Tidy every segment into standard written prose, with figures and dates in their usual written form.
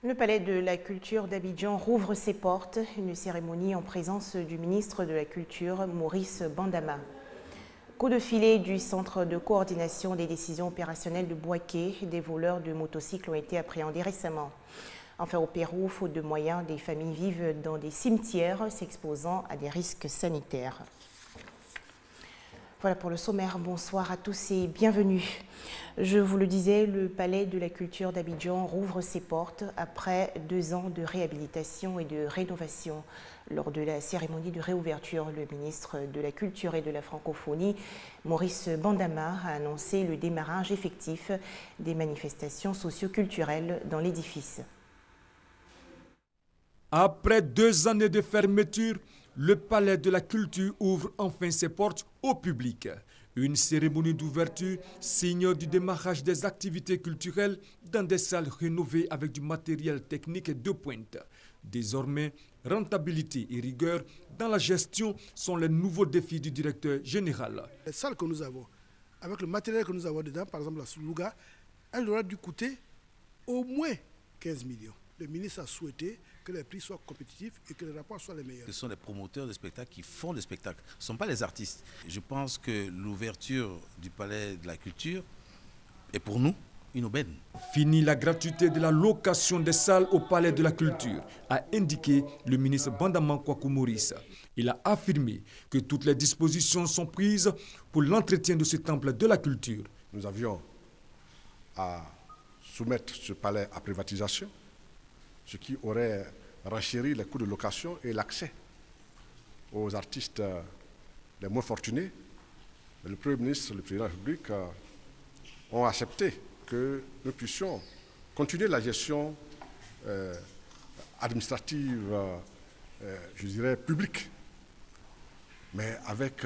Le Palais de la Culture d'Abidjan rouvre ses portes. Une cérémonie en présence du ministre de la Culture, Maurice Bandama. Coup de filet du Centre de coordination des décisions opérationnelles de Bouaké. Des voleurs de motocycles ont été appréhendés récemment. Enfin, au Pérou, faute de moyens, des familles vivent dans des cimetières s'exposant à des risques sanitaires. Voilà pour le sommaire. Bonsoir à tous et bienvenue. Je vous le disais, le Palais de la Culture d'Abidjan rouvre ses portes après 2 ans de réhabilitation et de rénovation. Lors de la cérémonie de réouverture, le ministre de la Culture et de la Francophonie, Maurice Bandama, a annoncé le démarrage effectif des manifestations socio-culturelles dans l'édifice. Après 2 années de fermeture, le Palais de la Culture ouvre enfin ses portes au public. Une cérémonie d'ouverture, signe du démarrage des activités culturelles dans des salles rénovées avec du matériel technique de pointe. Désormais, rentabilité et rigueur dans la gestion sont les nouveaux défis du directeur général. Les salles que nous avons, avec le matériel que nous avons dedans, par exemple la Soulouga, elle aura dû coûter au moins 15 millions. Le ministre a souhaité que les prix soient compétitifs et que les rapports soient les meilleurs. Ce sont les promoteurs de spectacles qui font des spectacles, ce ne sont pas les artistes. Je pense que l'ouverture du Palais de la Culture est pour nous une aubaine. Fini la gratuité de la location des salles au Palais de la Culture, a indiqué le ministre Bandama Kwaku Maurice. Il a affirmé que toutes les dispositions sont prises pour l'entretien de ce temple de la culture. Nous avions à soumettre ce palais à privatisation, ce qui aurait renchéri les coûts de location et l'accès aux artistes les moins fortunés. Mais le Premier ministre et le Président de la République ont accepté que nous puissions continuer la gestion administrative, je dirais publique, mais avec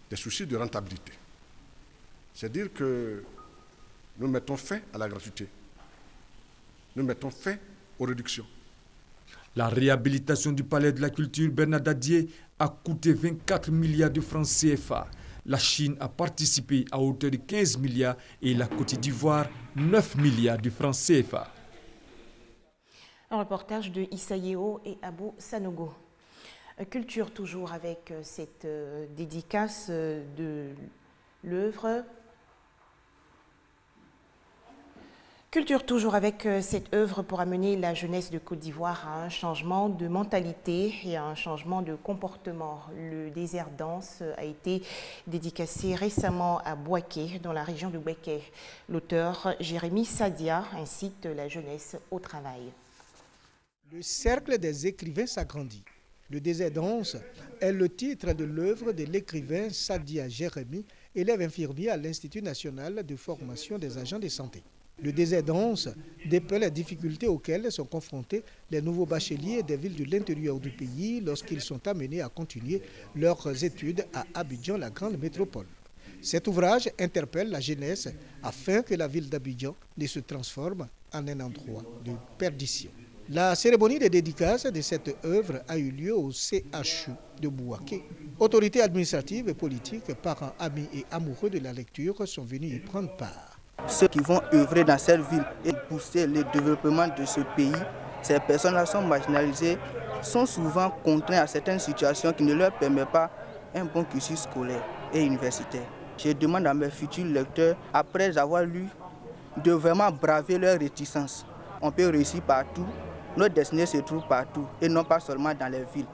des soucis de rentabilité. C'est-à-dire que nous mettons fin à la gratuité, nous mettons fin aux réductions. La réhabilitation du Palais de la Culture Bernard Dadier a coûté 24 milliards de francs CFA. La Chine a participé à hauteur de 15 milliards et la Côte d'Ivoire 9 milliards de francs CFA. Un reportage de Issa Yeo et Abou Sanogo. Culture toujours avec cette dédicace de l'œuvre. Culture toujours avec cette œuvre pour amener la jeunesse de Côte d'Ivoire à un changement de mentalité et à un changement de comportement. Le désert danse a été dédicacé récemment à Bouaké, dans la région de Bouaké. L'auteur Jérémy Sadia incite la jeunesse au travail. Le cercle des écrivains s'agrandit. Le désert danse est le titre de l'œuvre de l'écrivain Sadia Jérémy, élève infirmier à l'Institut national de formation des agents de santé. Le désert danse dépeint les difficultés auxquelles sont confrontés les nouveaux bacheliers des villes de l'intérieur du pays lorsqu'ils sont amenés à continuer leurs études à Abidjan, la grande métropole. Cet ouvrage interpelle la jeunesse afin que la ville d'Abidjan ne se transforme en un endroit de perdition. La cérémonie de dédicace de cette œuvre a eu lieu au CHU de Bouaké. Autorités administratives et politiques, parents, amis et amoureux de la lecture sont venus y prendre part. Ceux qui vont œuvrer dans cette ville et pousser le développement de ce pays, ces personnes-là sont marginalisées, sont souvent contraintes à certaines situations qui ne leur permettent pas un bon cursus scolaire et universitaire. Je demande à mes futurs lecteurs, après avoir lu, de vraiment braver leurs réticences. On peut réussir partout, notre destinée se trouve partout et non pas seulement dans les villes.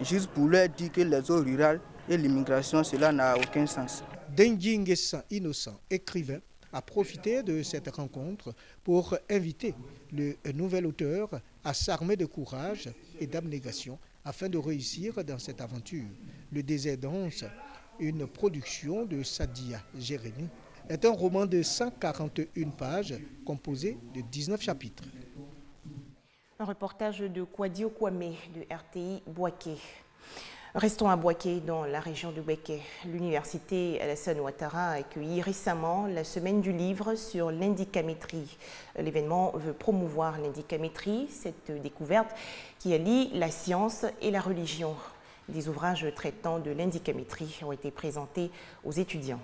Juste pour leur dire que les zones rurales et l'immigration, cela n'a aucun sens. Denji Nguessan, innocent, écrivain, a profité de cette rencontre pour inviter le nouvel auteur à s'armer de courage et d'abnégation afin de réussir dans cette aventure. Le désert danse, une production de Sadia Jérémy, est un roman de 141 pages composé de 19 chapitres. Un reportage de Kwadio Kwame de RTI Bouaké. Restons à Bouaké, dans la région de Bouaké. L'université Alassane Ouattara a accueilli récemment la semaine du livre sur l'indicamétrie. L'événement veut promouvoir l'indicamétrie, cette découverte qui allie la science et la religion. Des ouvrages traitant de l'indicamétrie ont été présentés aux étudiants.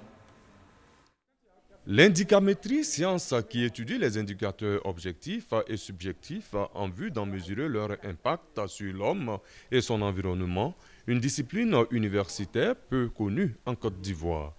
L'indicamétrie, science qui étudie les indicateurs objectifs et subjectifs en vue d'en mesurer leur impact sur l'homme et son environnement, une discipline universitaire peu connue en Côte d'Ivoire.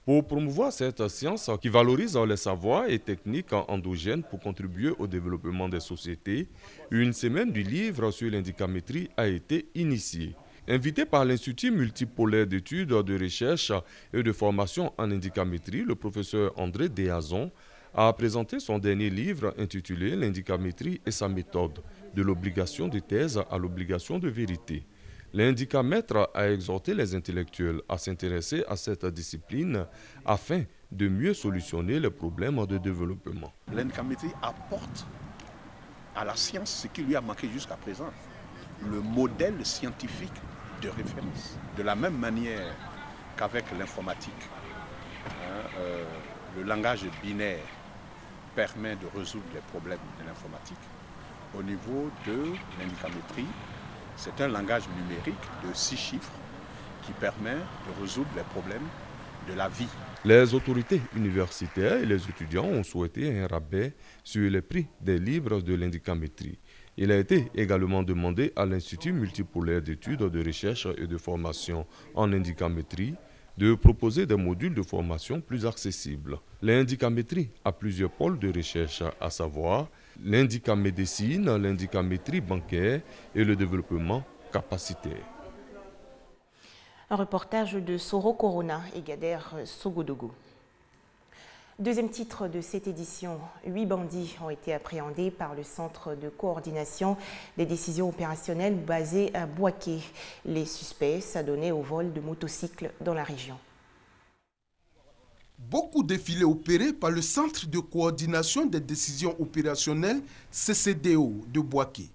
Pour promouvoir cette science qui valorise les savoirs et techniques endogènes pour contribuer au développement des sociétés, une semaine du livre sur l'indicamétrie a été initiée. Invité par l'Institut multipolaire d'études, de recherche et de formation en indicamétrie, le professeur André Déazon a présenté son dernier livre intitulé « L'indicamétrie et sa méthode, de l'obligation de thèse à l'obligation de vérité ». L'indicamètre a exhorté les intellectuels à s'intéresser à cette discipline afin de mieux solutionner les problèmes de développement. L'indicamétrie apporte à la science ce qui lui a manqué jusqu'à présent, le modèle scientifique de référence. De la même manière qu'avec l'informatique, le langage binaire permet de résoudre les problèmes de l'informatique. Au niveau de l'indicamétrie, c'est un langage numérique de 6 chiffres qui permet de résoudre les problèmes de la vie. Les autorités universitaires et les étudiants ont souhaité un rabais sur les prix des livres de l'indicamétrie. Il a été également demandé à l'Institut multipolaire d'études, de recherche et de formation en indicamétrie de proposer des modules de formation plus accessibles. L'indicamétrie a plusieurs pôles de recherche, à savoir l'indicamédecine, l'indicamétrie bancaire et le développement capacitaire. Un reportage de Soro Corona et Gader Sogodogo. Deuxième titre de cette édition, 8 bandits ont été appréhendés par le Centre de coordination des décisions opérationnelles basé à Bouaké. Les suspects s'adonnaient au vol de motocycles dans la région. Beaucoup défilés opérés par le Centre de coordination des décisions opérationnelles CCDO de Bouaké.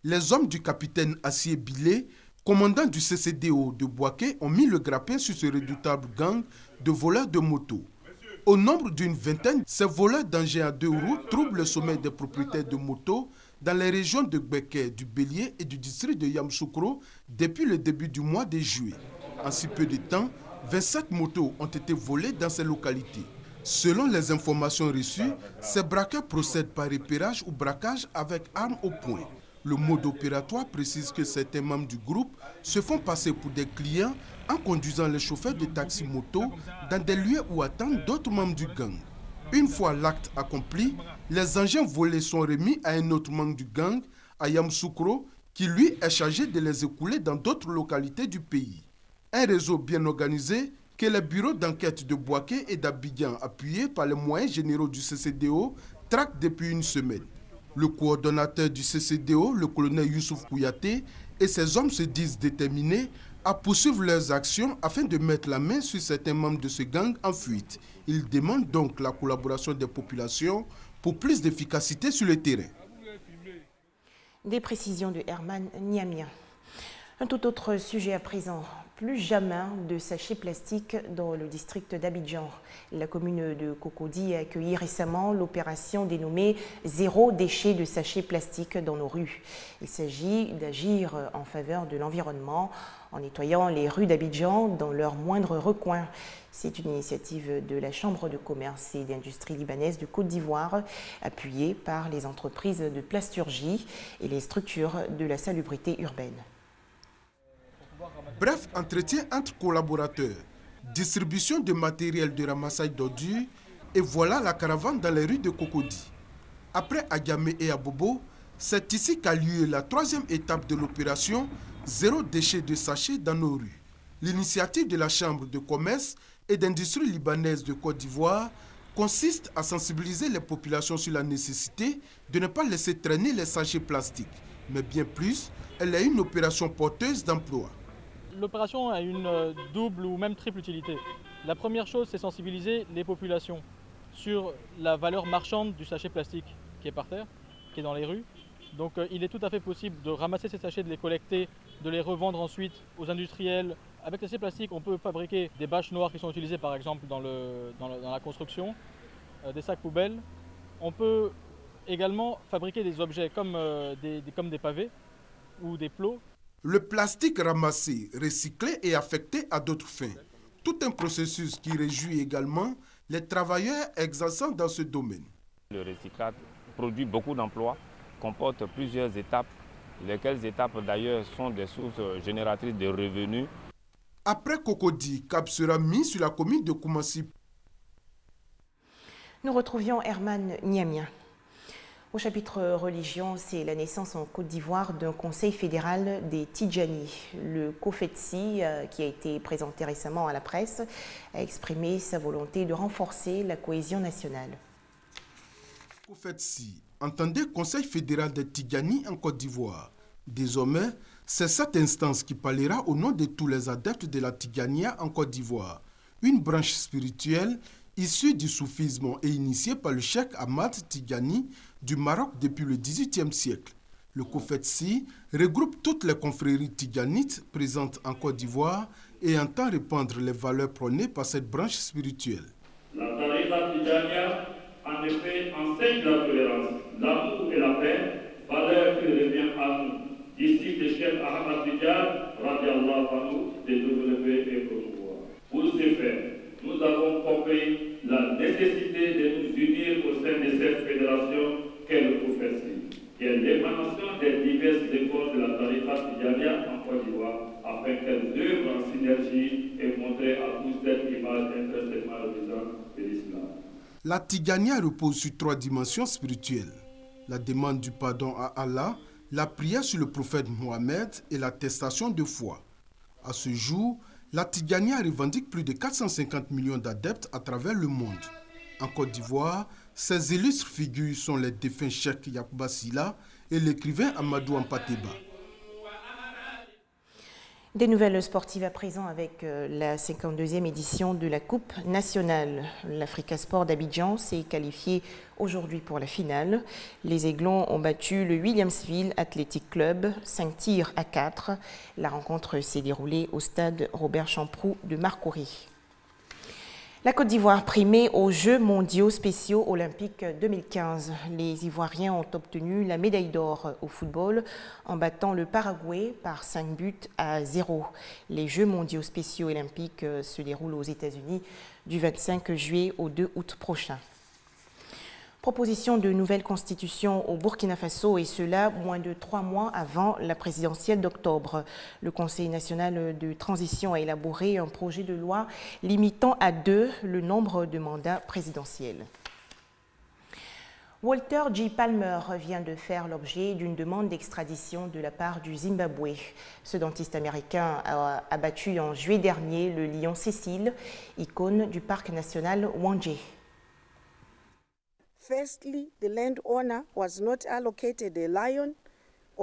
Les hommes du capitaine Assié Bilé, commandant du CCDO de Bouaké, ont mis le grappin sur ce redoutable gang de voleurs de motos. Au nombre d'une vingtaine, ces voleurs d'engins à 2 roues troublent le sommeil des propriétaires de motos dans les régions de Gbeke, du Bélier et du district de Yamoussoukro depuis le début du mois de juillet. En si peu de temps, 27 motos ont été volées dans ces localités. Selon les informations reçues, ces braqueurs procèdent par repérage ou braquage avec armes au poing. Le mode opératoire précise que certains membres du groupe se font passer pour des clients en conduisant les chauffeurs de taxi-moto dans des lieux où attendent d'autres membres du gang. Une fois l'acte accompli, les engins volés sont remis à un autre membre du gang, à Yamoussoukro, qui lui est chargé de les écouler dans d'autres localités du pays. Un réseau bien organisé que les bureaux d'enquête de Bouaké et d'Abidjan, appuyés par les moyens généraux du CCDO, traquent depuis une semaine. Le coordonnateur du CCDO, le colonel Youssouf Kouyaté, et ses hommes se disent déterminés à poursuivre leurs actions afin de mettre la main sur certains membres de ce gang en fuite. Ils demandent donc la collaboration des populations pour plus d'efficacité sur le terrain. Des précisions de Herman Niamien. Un tout autre sujet à présent. Plus jamais de sachets plastiques dans le district d'Abidjan. La commune de Cocody a accueilli récemment l'opération dénommée « Zéro déchet de sachets plastiques dans nos rues ». Il s'agit d'agir en faveur de l'environnement en nettoyant les rues d'Abidjan dans leurs moindres recoins. C'est une initiative de la Chambre de commerce et d'industrie libanaise de Côte d'Ivoire, appuyée par les entreprises de plasturgie et les structures de la salubrité urbaine. Bref, entretien entre collaborateurs, distribution de matériel de ramassage d'ordures et voilà la caravane dans les rues de Cocody. Après Agamé et Abobo, c'est ici qu'a lieu la 3e étape de l'opération Zéro déchet de sachets dans nos rues. L'initiative de la Chambre de commerce et d'industrie libanaise de Côte d'Ivoire consiste à sensibiliser les populations sur la nécessité de ne pas laisser traîner les sachets plastiques. Mais bien plus, elle est une opération porteuse d'emploi. L'opération a une double ou même triple utilité. La première chose, c'est sensibiliser les populations sur la valeur marchande du sachet plastique qui est par terre, qui est dans les rues. Donc il est tout à fait possible de ramasser ces sachets, de les collecter, de les revendre ensuite aux industriels. Avec les sachets plastiques, on peut fabriquer des bâches noires qui sont utilisées par exemple dans la construction, des sacs poubelles. On peut également fabriquer des objets comme des pavés ou des plots. Le plastique ramassé, recyclé et affecté à d'autres fins. Tout un processus qui réjouit également les travailleurs exerçant dans ce domaine. Le recyclage produit beaucoup d'emplois, comporte plusieurs étapes, lesquelles étapes d'ailleurs sont des sources génératrices de revenus. Après Cocody, cap sera mis sur la commune de Koumassi. Nous retrouvions Herman Niamien. Au chapitre religion, c'est la naissance en Côte d'Ivoire d'un conseil fédéral des Tidjani. Le COFETSI, qui a été présenté récemment à la presse, a exprimé sa volonté de renforcer la cohésion nationale. COFETSI, entendez Conseil fédéral des Tidjani en Côte d'Ivoire. Désormais, c'est cette instance qui parlera au nom de tous les adeptes de la Tidjania en Côte d'Ivoire, une branche spirituelle issue du soufisme et initiée par le cheikh Ahmad Tidjani du Maroc depuis le XVIIIe siècle. Le COFETSI regroupe toutes les confréries tidjanites présentes en Côte d'Ivoire et entend répandre les valeurs prônées par cette branche spirituelle. La tariqa Tidjania, en effet, enseigne la tolérance, l'amour et la paix, valeurs qui revient à nous. D'ici le cheikh Ahmad Tidjani, radiallahu anhu, de développer et promouvoir. Pour ce faire, nous avons compris la nécessité de nous unir au sein de cette fédération qu'est le COFETSI, qui est l'émanation des diverses écoles de la tariqa Tidjania en Côte d'Ivoire, afin qu'elles œuvrent en synergie et montrer à tous cette image intrinsèquement représentante de l'islam. La Tidjania repose sur 3 dimensions spirituelles: la demande du pardon à Allah, la prière sur le prophète Mohammed et l'attestation de foi. À ce jour, la Tidjania revendique plus de 450 millions d'adeptes à travers le monde. En Côte d'Ivoire, ces illustres figures sont les défunts Cheikh Yacouba Silla et l'écrivain Amadou Ampateba. Des nouvelles sportives à présent avec la 52e édition de la Coupe nationale. L'Africa Sport d'Abidjan s'est qualifié aujourd'hui pour la finale. Les Aiglons ont battu le Williamsville Athletic Club 5 tirs à 4. La rencontre s'est déroulée au stade Robert Champroux de Marcory. La Côte d'Ivoire primée aux Jeux mondiaux spéciaux olympiques 2015. Les Ivoiriens ont obtenu la médaille d'or au football en battant le Paraguay par 5 buts à 0. Les Jeux mondiaux spéciaux olympiques se déroulent aux États-Unis du 25 juillet au 2 août prochain. Proposition de nouvelle constitution au Burkina Faso, et cela moins de 3 mois avant la présidentielle d'octobre. Le Conseil national de transition a élaboré un projet de loi limitant à 2 le nombre de mandats présidentiels. Walter J. Palmer vient de faire l'objet d'une demande d'extradition de la part du Zimbabwe. Ce dentiste américain a abattu en juillet dernier le lion Cécile, icône du parc national Wanje.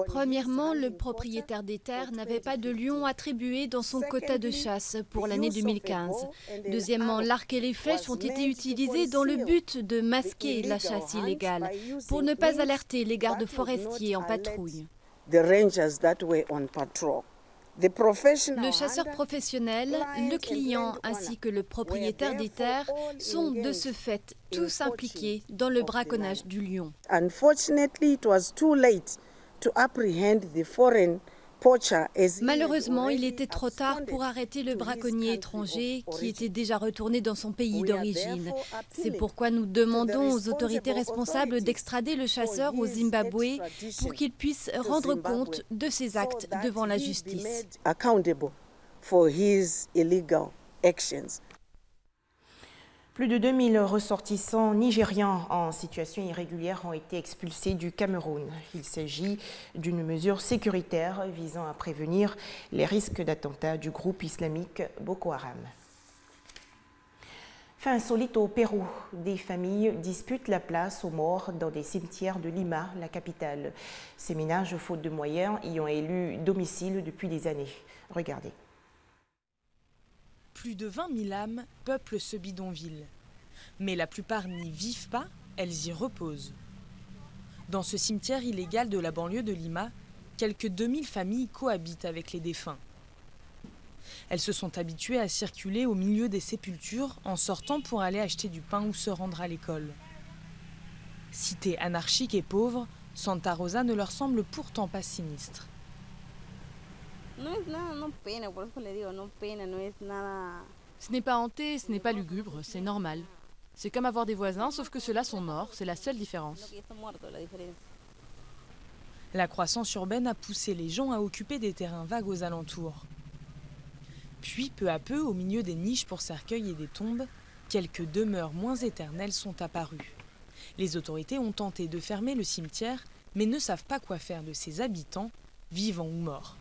Premièrement, le propriétaire des terres n'avait pas de lion attribué dans son quota de chasse pour l'année 2015. Deuxièmement, l'arc et les flèches ont été utilisés dans le but de masquer la chasse illégale, pour ne pas alerter les gardes forestiers en patrouille. Le chasseur professionnel, le client ainsi que le propriétaire des terres sont de ce fait tous impliqués dans le braconnage du lion. Malheureusement, il était trop tard pour arrêter le braconnier étranger qui était déjà retourné dans son pays d'origine. C'est pourquoi nous demandons aux autorités responsables d'extrader le chasseur au Zimbabwe pour qu'il puisse rendre compte de ses actes devant la justice. Plus de 2000 ressortissants nigérians en situation irrégulière ont été expulsés du Cameroun. Il s'agit d'une mesure sécuritaire visant à prévenir les risques d'attentats du groupe islamique Boko Haram. Fait insolite au Pérou, des familles disputent la place aux morts dans des cimetières de Lima, la capitale. Ces ménages, faute de moyens, y ont élu domicile depuis des années. Regardez. Plus de 20 000 âmes peuplent ce bidonville. Mais la plupart n'y vivent pas, elles y reposent. Dans ce cimetière illégal de la banlieue de Lima, quelques 2000 familles cohabitent avec les défunts. Elles se sont habituées à circuler au milieu des sépultures en sortant pour aller acheter du pain ou se rendre à l'école. Cité anarchique et pauvre, Santa Rosa ne leur semble pourtant pas sinistre. Ce n'est pas hanté, ce n'est pas lugubre, c'est normal. C'est comme avoir des voisins, sauf que ceux-là sont morts, c'est la seule différence. La croissance urbaine a poussé les gens à occuper des terrains vagues aux alentours. Puis, peu à peu, au milieu des niches pour cercueils et des tombes, quelques demeures moins éternelles sont apparues. Les autorités ont tenté de fermer le cimetière, mais ne savent pas quoi faire de ses habitants, vivants ou morts.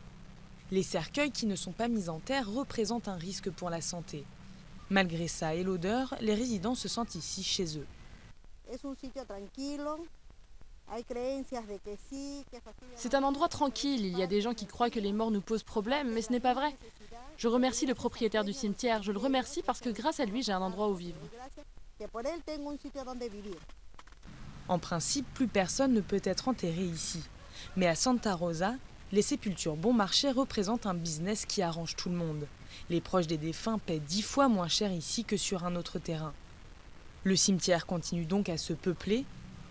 Les cercueils qui ne sont pas mis en terre représentent un risque pour la santé. Malgré ça et l'odeur, les résidents se sentent ici chez eux. C'est un endroit tranquille, il y a des gens qui croient que les morts nous posent problème, mais ce n'est pas vrai. Je remercie le propriétaire du cimetière, je le remercie parce que grâce à lui, j'ai un endroit où vivre. En principe, plus personne ne peut être enterré ici. Mais à Santa Rosa, les sépultures bon marché représentent un business qui arrange tout le monde. Les proches des défunts paient 10 fois moins cher ici que sur un autre terrain. Le cimetière continue donc à se peupler,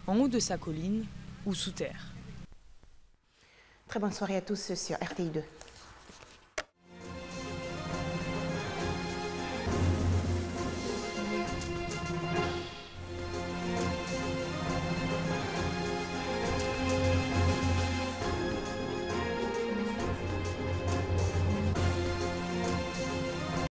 en haut de sa colline ou sous terre. Très bonne soirée à tous sur RTI2.